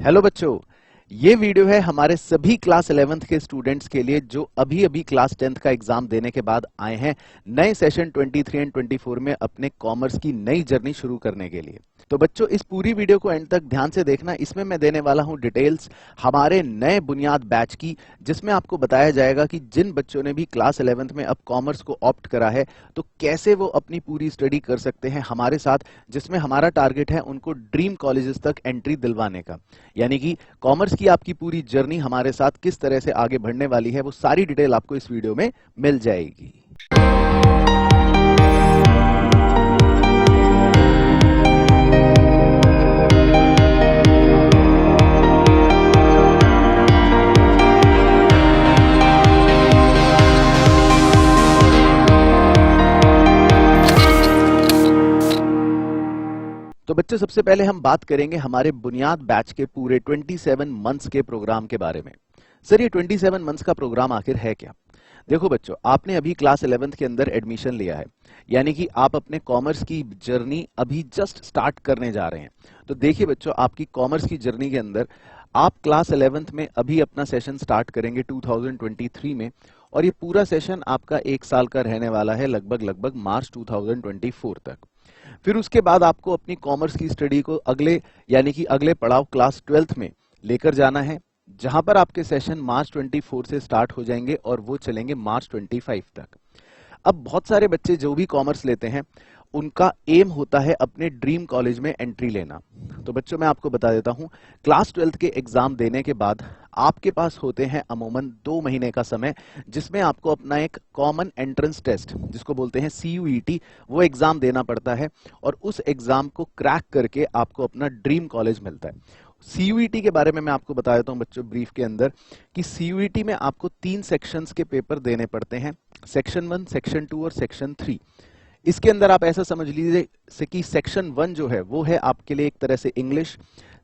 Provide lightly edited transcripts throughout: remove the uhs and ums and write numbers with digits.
Hello बच्चों, ये video है हमारे सभी क्लास 11th के स्टूडेंट्स के लिए जो अभी अभी क्लास 10th का एग्जाम देने के बाद आए हैं नए सेशन 23 एंड 24 में अपने कॉमर्स की नई जर्नी शुरू करने के लिए। तो बच्चों, इस पूरी वीडियो को एंड तक ध्यान से देखना। इसमें मैं देने वाला हूं डिटेल्स हमारे नए बुनियाद बैच की, जिसमें आपको बताया जाएगा कि जिन बच्चों ने भी क्लास 11th में अब कॉमर्स को ऑप्ट करा है तो कैसे वो अपनी पूरी स्टडी कर सकते हैं हमारे साथ, जिसमें हमारा टारगेट है उनको ड्रीम कॉलेजेस तक एंट्री दिलवाने का। यानी कि कॉमर्स की आपकी पूरी जर्नी हमारे साथ किस तरह से आगे बढ़ने वाली है, वो सारी डिटेल आपको इस वीडियो में मिल जाएगी। तो बच्चों, सबसे पहले हम बात करेंगे हमारे बुनियाद बैच के पूरे 27 मंथ्स के प्रोग्राम के बारे में। सर, ये 27 मंथ्स का प्रोग्राम आखिर है क्या? देखो बच्चों, आपने अभी क्लास 11th के अंदर एडमिशन लिया है, यानी कि आप अपने कॉमर्स की जर्नी अभी जस्ट स्टार्ट करने जा रहे हैं। तो देखिए बच्चों, आपकी कॉमर्स की जर्नी के अंदर आप क्लास 11th में अभी अपना सेशन स्टार्ट करेंगे 2023 में, और ये पूरा सेशन आपका 1 साल का रहने वाला है, लगभग मार्च 2024 तक। फिर उसके बाद आपको अपनी कॉमर्स की स्टडी को अगले पड़ाव क्लास 12th में लेकर जाना है, जहां पर आपके सेशन मार्च 24 से स्टार्ट हो जाएंगे और वो चलेंगे मार्च 25 तक। अब बहुत सारे बच्चे जो भी कॉमर्स लेते हैं उनका एम होता है अपने ड्रीम कॉलेज में एंट्री लेना। तो बच्चों, मैं आपको बता देता हूं, क्लास 12th के एग्जाम देने के बाद आपके पास होते हैं अमूमन 2 महीने का समय, जिसमें आपको अपना एक कॉमन एंट्रेंस टेस्ट, जिसको बोलते हैं CUET, वो एग्जाम देना पड़ता है और उस एग्जाम को क्रैक करके आपको अपना ड्रीम कॉलेज मिलता है। CUET के बारे में मैं आपको बता देता हूं बच्चों ब्रीफ के अंदर कि CUET में आपको 3 सेक्शंस के पेपर देने पड़ते हैं, सेक्शन 1, सेक्शन 2 और सेक्शन 3। इसके अंदर आप ऐसा समझ लीजिए कि सेक्शन 1 जो है वो है आपके लिए एक तरह से इंग्लिश,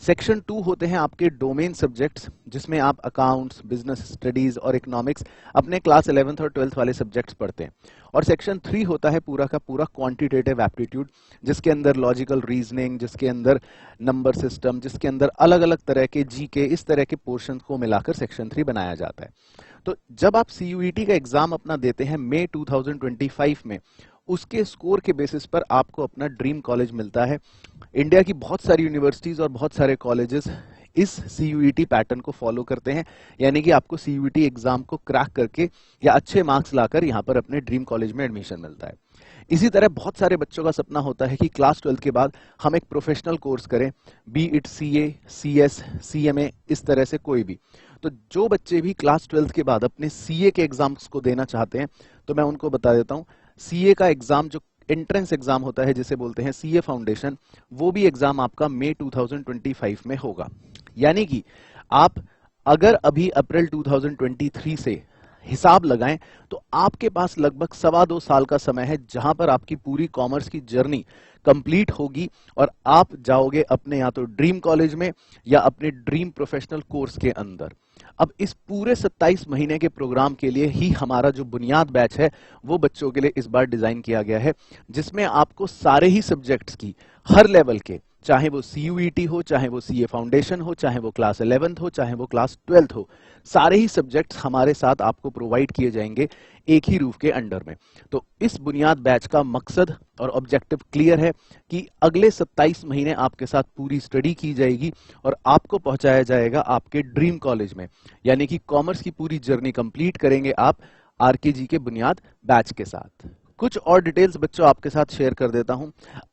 सेक्शन 2 होते हैं आपके डोमेन सब्जेक्ट्स, जिसमें आप अकाउंट्स, बिजनेस स्टडीज और इकोनॉमिक्स अपने क्लास 11th और 12th वाले सब्जेक्ट्स पढ़ते हैं, और सेक्शन 3 होता है पूरा का पूरा क्वांटिटेटिव एप्टीट्यूड, जिसके अंदर लॉजिकल रीजनिंग, जिसके अंदर नंबर सिस्टम, जिसके अंदर अलग अलग तरह के GK, इस तरह के पोर्शन को मिलाकर सेक्शन 3 बनाया जाता है। तो जब आप CUET का एग्जाम अपना देते हैं मई 2025 में, उसके स्कोर के बेसिस पर आपको अपना ड्रीम कॉलेज मिलता है। इंडिया की बहुत सारी यूनिवर्सिटीज और बहुत सारे कॉलेजेस इस CUET पैटर्न को फॉलो करते हैं, यानी कि आपको CUET एग्जाम को क्रैक करके या अच्छे मार्क्स लाकर यहाँ पर अपने ड्रीम कॉलेज में एडमिशन मिलता है। इसी तरह बहुत सारे बच्चों का सपना होता है कि क्लास 12th के बाद हम एक प्रोफेशनल कोर्स करें, B it CA, CS, CMA, इस तरह से कोई भी। तो जो बच्चे भी क्लास 12th के बाद अपने CA के एग्जाम्स को देना चाहते हैं, तो मैं उनको बता देता हूँ, CA का एग्जाम जो एंट्रेंस एग्जाम होता है, जिसे बोलते हैं CA फाउंडेशन, वो भी एग्जाम आपका मई 2025 में होगा। यानी कि आप अगर अभी अप्रैल 2023 से हिसाब लगाएं तो आपके पास लगभग 2.25 साल का समय है, जहां पर आपकी पूरी कॉमर्स की जर्नी कंप्लीट होगी और आप जाओगे अपने या तो ड्रीम कॉलेज में या अपने ड्रीम प्रोफेशनल कोर्स के अंदर। अब इस पूरे 27 महीने के प्रोग्राम के लिए ही हमारा जो बुनियाद बैच है वो बच्चों के लिए इस बार डिजाइन किया गया है, जिसमें आपको सारे ही सब्जेक्ट्स की हर लेवल के, चाहे वो CUET हो, चाहे वो CA फाउंडेशन हो, चाहे वो क्लास 11th हो, चाहे वो क्लास 12th हो, सारे ही सब्जेक्ट्स हमारे साथ आपको प्रोवाइड किए जाएंगे एक ही रूफ के अंडर में। तो इस बुनियाद बैच का मकसद और ऑब्जेक्टिव क्लियर है कि अगले 27 महीने आपके साथ पूरी स्टडी की जाएगी और आपको पहुंचाया जाएगा आपके ड्रीम कॉलेज में, यानी कि कॉमर्स की पूरी जर्नी कंप्लीट करेंगे आप RKG के बुनियाद बैच के साथ। कुछ और डिटेल्स बच्चों आपके साथ शेयर कर देता हूं।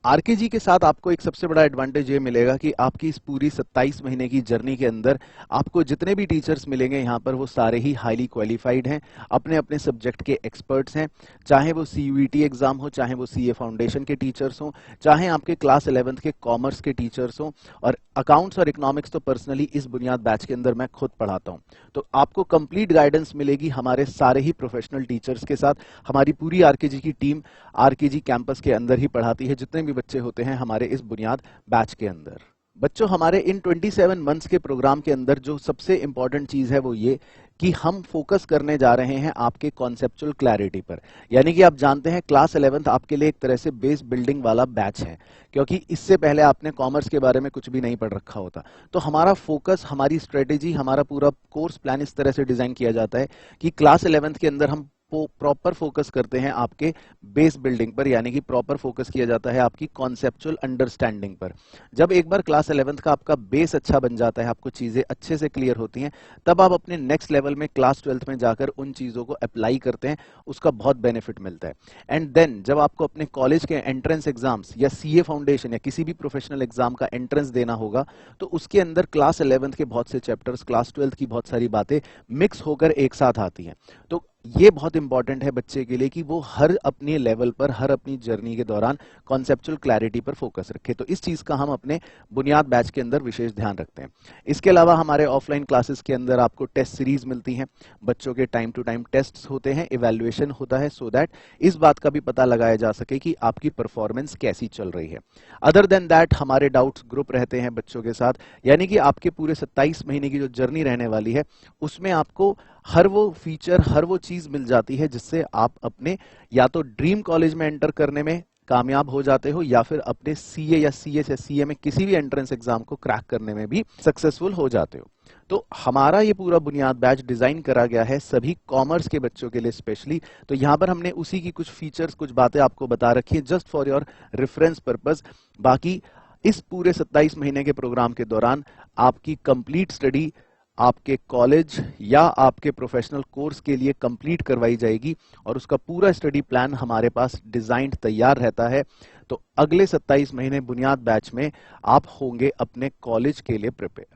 RKG के साथ आपको एक सबसे बड़ा एडवांटेज ये मिलेगा कि आपकी इस पूरी 27 महीने की जर्नी के अंदर आपको जितने भी टीचर्स मिलेंगे यहाँ पर, वो सारे ही हाईली क्वालिफाइड हैं, अपने अपने सब्जेक्ट के एक्सपर्ट्स हैं। चाहे वो CUET एग्जाम हो, चाहे वो CA फाउंडेशन के टीचर्स हों, चाहे आपके क्लास 11th के कॉमर्स के टीचर्स हों, और अकाउंट्स और इकोनॉमिक्स तो पर्सनली इस बुनियाद बैच के अंदर मैं खुद पढ़ाता हूँ। तो आपको कंप्लीट गाइडेंस मिलेगी हमारे सारे ही प्रोफेशनल टीचर्स के साथ। हमारी पूरी RKG की टीम RKG कैंपस के अंदर ही पढ़ाती है, जितने भी बच्चे होते हैं हमारे इस बुनियाद बैच के अंदर। बच्चों, हमारे इन 27 मंथ्स के प्रोग्राम के अंदर जो सबसे इंपॉर्टेंट चीज है वो ये कि हम फोकस करने जा रहे हैं आपके कॉन्सेप्चुअल क्लैरिटी पर। यानी कि आप जानते हैं क्लास 11th आपके लिए एक तरह से बेस बिल्डिंग वाला बैच है, क्योंकि इससे पहले आपने कॉमर्स के बारे में कुछ भी नहीं पढ़ रखा होता। तो हमारा फोकस, हमारी स्ट्रेटेजी, हमारा पूरा कोर्स प्लान इस तरह से डिजाइन किया जाता है कि क्लास 11th के अंदर हम प्रॉपर फोकस करते हैं आपके बेस बिल्डिंग पर, यानी कि प्रॉपर फोकस किया जाता है आपकी कॉन्सेप्चुअल अंडरस्टैंडिंग पर। जब एक बार क्लास 11th का आपका बेस अच्छा बन जाता है, आपको चीजें अच्छे से क्लियर होती हैं, तब आप अपने नेक्स्ट लेवल में क्लास 12th में जाकर उन चीजों को अप्लाई करते हैं, उसका बहुत बेनिफिट मिलता है। एंड देन जब आपको अपने कॉलेज के एंट्रेंस एग्जाम्स या सीए फाउंडेशन या किसी भी प्रोफेशनल एग्जाम का एंट्रेंस देना होगा, तो उसके अंदर क्लास 11th के बहुत से चैप्टर्स, क्लास 12th की बहुत सारी बातें मिक्स होकर एक साथ आती हैं। तो ये बहुत इंपॉर्टेंट है बच्चे के लिए कि वो हर अपने लेवल पर, हर अपनी जर्नी के दौरान कॉन्सेप्चुअल क्लैरिटी पर फोकस रखे। तो इस चीज का हम अपने बुनियाद बैच के अंदर विशेष ध्यान रखते हैं। इसके अलावा हमारे ऑफलाइन क्लासेस के अंदर आपको टेस्ट सीरीज मिलती हैं, बच्चों के टाइम टू टाइम टेस्ट्स होते हैं, इवैल्यूएशन होता है, सो दैट इस बात का भी पता लगाया जा सके कि आपकी परफॉर्मेंस कैसी चल रही है। अदर देन दैट हमारे डाउट्स ग्रुप रहते हैं बच्चों के साथ, यानी कि आपके पूरे 27 महीने की जो जर्नी रहने वाली है, उसमें आपको हर वो फीचर, हर वो चीज मिल जाती है जिससे आप अपने या तो ड्रीम कॉलेज में एंटर करने में कामयाब हो जाते हो, या फिर अपने सीए या सीएस या सीए में किसी भी एंट्रेंस एग्जाम को क्रैक करने में भी सक्सेसफुल हो जाते हो। तो हमारा ये पूरा बुनियाद बैच डिजाइन करा गया है सभी कॉमर्स के बच्चों के लिए स्पेशली। तो यहां पर हमने उसी की कुछ फीचर्स, कुछ बातें आपको बता रखी है just for your reference purpose. बाकी इस पूरे 27 महीने के प्रोग्राम के दौरान आपकी कंप्लीट स्टडी आपके कॉलेज या आपके प्रोफेशनल कोर्स के लिए कंप्लीट करवाई जाएगी, और उसका पूरा स्टडी प्लान हमारे पास डिजाइन तैयार रहता है। तो अगले 27 महीने बुनियाद बैच में आप होंगे अपने कॉलेज के लिए प्रिपेयर।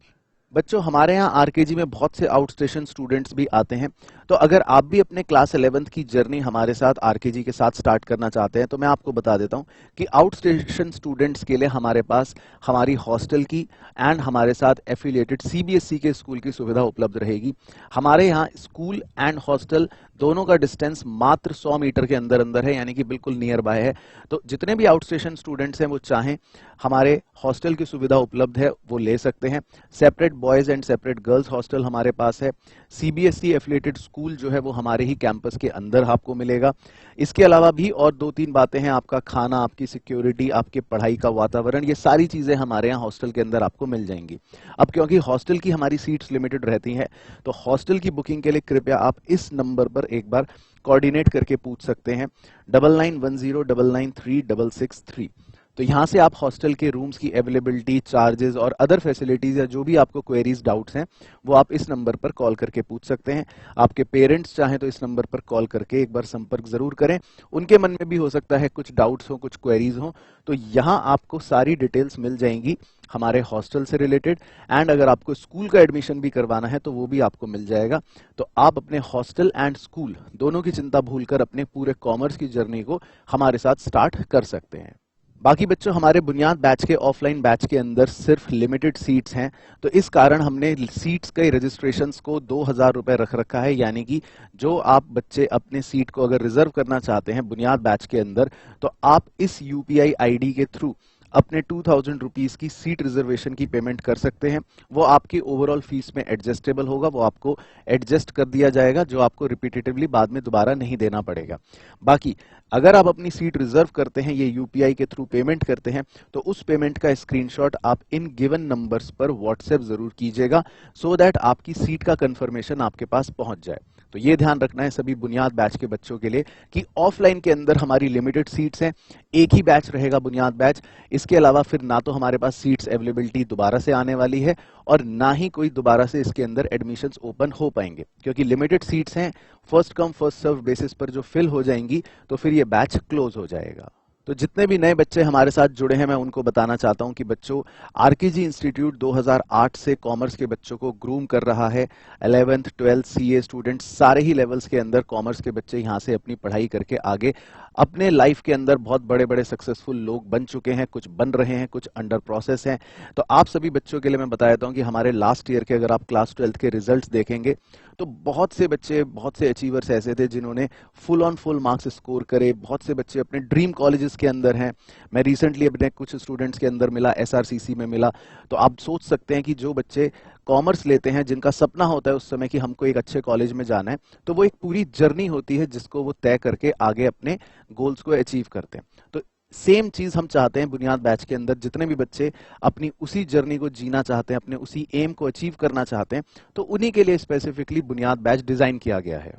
बच्चों, हमारे यहाँ आरकेजी में बहुत से आउट स्टेशन स्टूडेंट्स भी आते हैं। तो अगर आप भी अपने क्लास 11th की जर्नी हमारे साथ आरकेजी के साथ स्टार्ट करना चाहते हैं, तो मैं आपको बता देता हूं कि आउट स्टेशन स्टूडेंट्स के लिए हमारे पास हमारी हॉस्टल की एंड हमारे साथ एफिलिएटेड सीबीएसई के स्कूल की सुविधा उपलब्ध रहेगी। हमारे यहाँ स्कूल एंड हॉस्टल दोनों का डिस्टेंस मात्र 100 मीटर के अंदर अंदर है, यानी कि बिल्कुल नियर बाय है। तो जितने भी आउट स्टेशन स्टूडेंट्स हैं वो चाहें हमारे हॉस्टल की सुविधा उपलब्ध है, वो ले सकते हैं। Separate boys and separate girls hostel हमारे पास है। सीबीएसई एफिलिएटेड स्कूल जो है वो हमारे ही कैंपस के अंदर आपको मिलेगा। इसके अलावा भी और 2-3 बातें हैं, आपका खाना, आपकी सिक्योरिटी, आपके पढ़ाई का वातावरण, ये सारी चीजें हमारे यहाँ हॉस्टल के अंदर आपको मिल जाएंगी। अब क्योंकि हॉस्टल की हमारी सीट्स लिमिटेड रहती हैं, तो हॉस्टल की बुकिंग के लिए कृपया आप इस नंबर पर एक बार कोऑर्डिनेट करके पूछ सकते हैं, 9910993663। तो यहाँ से आप हॉस्टल के रूम्स की अवेलेबिलिटी, चार्जेस और अदर फैसिलिटीज या जो भी आपको क्वेरीज, डाउट्स हैं, वो आप इस नंबर पर कॉल करके पूछ सकते हैं। आपके पेरेंट्स चाहें तो इस नंबर पर कॉल करके एक बार संपर्क जरूर करें, उनके मन में भी हो सकता है कुछ डाउट्स हो, कुछ क्वेरीज हो। तो यहाँ आपको सारी डिटेल्स मिल जाएंगी हमारे हॉस्टल से रिलेटेड, एंड अगर आपको स्कूल का एडमिशन भी करवाना है तो वो भी आपको मिल जाएगा। तो आप अपने हॉस्टल एंड स्कूल दोनों की चिंता भूलकर अपने पूरे कॉमर्स की जर्नी को हमारे साथ स्टार्ट कर सकते हैं। बाकी बच्चों, हमारे बुनियाद बैच के ऑफलाइन बैच के अंदर सिर्फ लिमिटेड सीट्स हैं, तो इस कारण हमने सीट्स के रजिस्ट्रेशंस को 2000 रुपए रख रखा है। यानी कि जो आप बच्चे अपने सीट को अगर रिजर्व करना चाहते हैं बुनियाद बैच के अंदर, तो आप इस यूपीआई आईडी के थ्रू अपने 2000 रुपीज की सीट रिजर्वेशन की पेमेंट कर सकते हैं। वो आपकी ओवरऑल फीस में एडजस्टेबल होगा, वो आपको एडजस्ट कर दिया जाएगा, जो आपको रिपीटेटिवली बाद में दोबारा नहीं देना पड़ेगा। बाकी अगर आप अपनी सीट रिजर्व करते हैं, ये यूपीआई के थ्रू पेमेंट करते हैं, तो उस पेमेंट का स्क्रीनशॉट आप इन गिवन नंबर्स पर व्हाट्सएप जरूर कीजिएगा, सो दैट आपकी सीट का कंफर्मेशन आपके पास पहुंच जाए। तो ये ध्यान रखना है सभी बुनियाद बैच के बच्चों के लिए कि ऑफलाइन के अंदर हमारी लिमिटेड सीट्स हैं, एक ही बैच रहेगा बुनियाद बैच। इसके अलावा फिर ना तो हमारे पास सीट्स अवेलेबिलिटी दोबारा से आने वाली है, और ना ही कोई दोबारा से इसके अंदर एडमिशंस ओपन हो पाएंगे, क्योंकि लिमिटेड सीट्स हैं। First come first serve basis पर जो फिल हो जाएंगी, तो फिर ये बैच क्लोज हो जाएगा। तो जितने भी नए बच्चे हमारे साथ जुड़े हैं, मैं उनको बताना चाहता हूं कि बच्चों, आरकेजी इंस्टीट्यूट 2008 से कॉमर्स के बच्चों को ग्रूम कर रहा है। 11th 12th सीए स्टूडेंट्स, सारे ही लेवल्स के अंदर कॉमर्स के बच्चे यहां से अपनी पढ़ाई करके आगे अपने लाइफ के अंदर बहुत बड़े बड़े सक्सेसफुल लोग बन चुके हैं, कुछ बन रहे हैं, कुछ अंडर प्रोसेस हैं। तो आप सभी बच्चों के लिए मैं बता देता हूं कि हमारे लास्ट ईयर के अगर आप क्लास 12th के रिजल्ट्स देखेंगे, तो बहुत से बच्चे, बहुत से अचीवर्स ऐसे थे जिन्होंने full on full marks score करे। बहुत से बच्चे अपने ड्रीम कॉलेजेस के अंदर हैं। मैं रिसेंटली अपने कुछ स्टूडेंट्स के अंदर मिला, एसआरसीसी में मिला। तो आप सोच सकते हैं कि जो बच्चे कॉमर्स लेते हैं, जिनका सपना होता है उस समय कि हमको एक अच्छे कॉलेज में जाना है, तो वो एक पूरी जर्नी होती है जिसको वो तय करके आगे अपने गोल्स को अचीव करते हैं। तो सेम चीज हम चाहते हैं बुनियाद बैच के अंदर, जितने भी बच्चे अपनी उसी जर्नी को जीना चाहते हैं, अपने उसी एम को अचीव करना चाहते हैं, तो उन्हीं के लिए स्पेसिफिकली बुनियाद बैच डिजाइन किया गया है।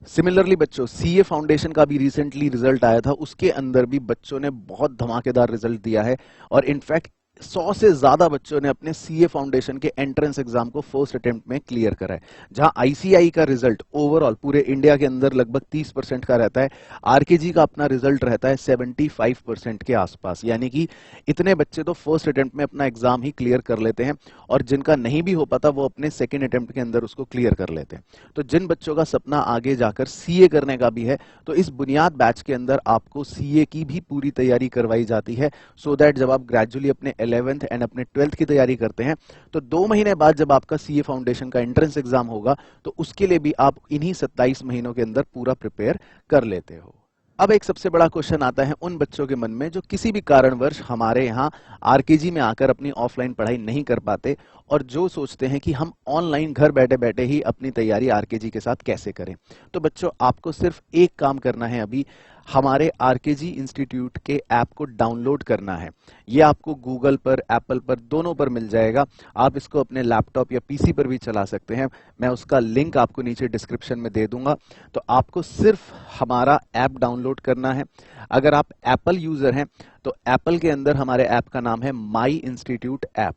सिमिलरली बच्चों, सीए फाउंडेशन का भी रिसेंटली रिजल्ट आया था, उसके अंदर भी बच्चों ने बहुत धमाकेदार रिजल्ट दिया है और इनफैक्ट 100 से ज्यादा बच्चों ने अपने सीए फाउंडेशन के एंट्रेंस एग्जाम को फर्स्ट अटेम्प्ट में क्लियर करा है। जहां आईसीआई का रिजल्ट ओवरऑल पूरे इंडिया के अंदर लगभग 30% का रहता है, आरकेजी का अपना रिजल्ट रहता है 75% के आसपास। यानी कि इतने बच्चे तो फर्स्ट अटेम्प्ट में अपना एग्जाम ही क्लियर कर लेते हैं और जिनका नहीं भी हो पाता वो अपने सेकेंड अटेम्प्ट के अंदर उसको क्लियर कर लेते हैं। तो जिन बच्चों का सपना आगे जाकर सीए करने का भी है, तो इस बुनियाद बैच के अंदर आपको सीए की भी पूरी तैयारी करवाई जाती है, सो दैट जब आप ग्रेजुअली अपने 11th एंड अपने 12th की तैयारी करते हैं, तो 2 महीने बाद जब आपका सीए फाउंडेशन का एंट्रेंस एग्जाम होगा, तो उसके लिए भी आप इन्हीं 27 महीनों के अंदर पूरा प्रिपेयर कर लेते हो। अब एक सबसे बड़ा क्वेश्चन आता है उन बच्चों के मन में जो किसी भी कारणवश हमारे यहाँ आरकेजी में आकर अपनी ऑफलाइन पढ़ाई नहीं कर पाते और जो सोचते हैं कि हम ऑनलाइन घर बैठे बैठे ही अपनी तैयारी आरकेजी के साथ कैसे करें। तो बच्चों, आपको सिर्फ एक काम करना है, अभी हमारे आरकेजी इंस्टीट्यूट के ऐप को डाउनलोड करना है। ये आपको गूगल पर, एप्पल पर, दोनों पर मिल जाएगा। आप इसको अपने लैपटॉप या पीसी पर भी चला सकते हैं। मैं उसका लिंक आपको नीचे डिस्क्रिप्शन में दे दूंगा। तो आपको सिर्फ हमारा ऐप डाउनलोड करना है। अगर आप एप्पल यूजर हैं तो एप्पल के अंदर हमारे ऐप का नाम है माई इंस्टीट्यूट ऐप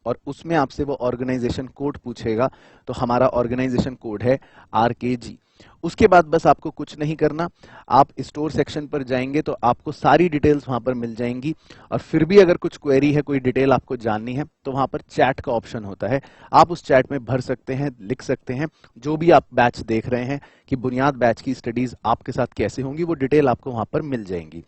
और उसमें आपसे वो ऑर्गेनाइजेशन कोड पूछेगा। तो हमारा ऑर्गेनाइजेशन कोड है आरकेजी। उसके बाद बस आपको कुछ नहीं करना, आप स्टोर सेक्शन पर जाएंगे तो आपको सारी डिटेल्स वहां पर मिल जाएंगी। और फिर भी अगर कुछ क्वेरी है, कोई डिटेल आपको जाननी है, तो वहां पर चैट का ऑप्शन होता है। आप उस चैट में भर सकते हैं, लिख सकते हैं जो भी आप बैच देख रहे हैं कि बुनियाद बैच की स्टडीज आपके साथ कैसे होंगी, वो डिटेल आपको वहां पर मिल जाएंगी।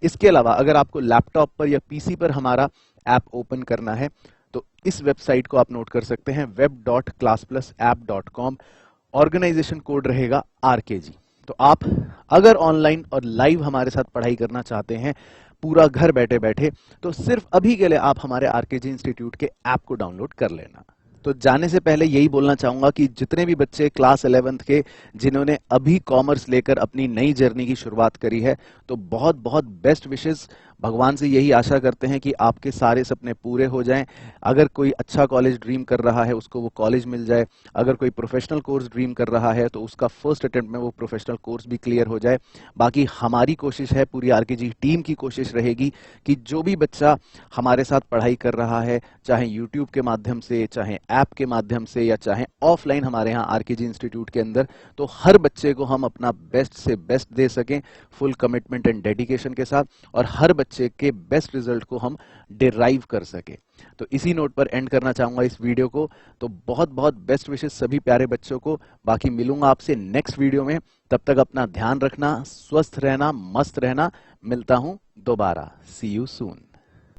इसके अलावा अगर आपको लैपटॉप पर या पीसी पर हमारा ऐप ओपन करना है, तो इस वेबसाइट को आप नोट कर सकते हैं, web.classplusapp.com। ऑर्गेनाइजेशन कोड रहेगा आरकेजी। तो आप अगर ऑनलाइन और लाइव हमारे साथ पढ़ाई करना चाहते हैं पूरा घर बैठे बैठे, तो सिर्फ अभी के लिए आप हमारे आरकेजी इंस्टीट्यूट के ऐप को डाउनलोड कर लेना। तो जाने से पहले यही बोलना चाहूंगा कि जितने भी बच्चे क्लास 11th के जिन्होंने अभी कॉमर्स लेकर अपनी नई जर्नी की शुरुआत करी है, तो बहुत बहुत बेस्ट विशेस। भगवान से यही आशा करते हैं कि आपके सारे सपने पूरे हो जाएं। अगर कोई अच्छा कॉलेज ड्रीम कर रहा है उसको वो कॉलेज मिल जाए, अगर कोई प्रोफेशनल कोर्स ड्रीम कर रहा है तो उसका फर्स्ट अटेम्प्ट में वो प्रोफेशनल कोर्स भी क्लियर हो जाए। बाकी हमारी कोशिश है, पूरी आरकेजी टीम की कोशिश रहेगी कि जो भी बच्चा हमारे साथ पढ़ाई कर रहा है, चाहे यूट्यूब के माध्यम से, चाहे ऐप के माध्यम से, या चाहे ऑफलाइन हमारे यहाँ आरकेजी इंस्टीट्यूट के अंदर, तो हर बच्चे को हम अपना बेस्ट से बेस्ट दे सकें, फुल कमिटमेंट एंड डेडिकेशन के साथ, और हर बच्चे के बेस्ट रिजल्ट को हम डिराइव कर सके। तो इसी नोट पर एंड करना चाहूंगा इस वीडियो को। तो बहुत बहुत बेस्ट विशेष सभी प्यारे बच्चों को। बाकी मिलूंगा आपसे नेक्स्ट वीडियो में, तब तक अपना ध्यान रखना, स्वस्थ रहना, मस्त रहना। मिलता हूं दोबारा। सी यू सून।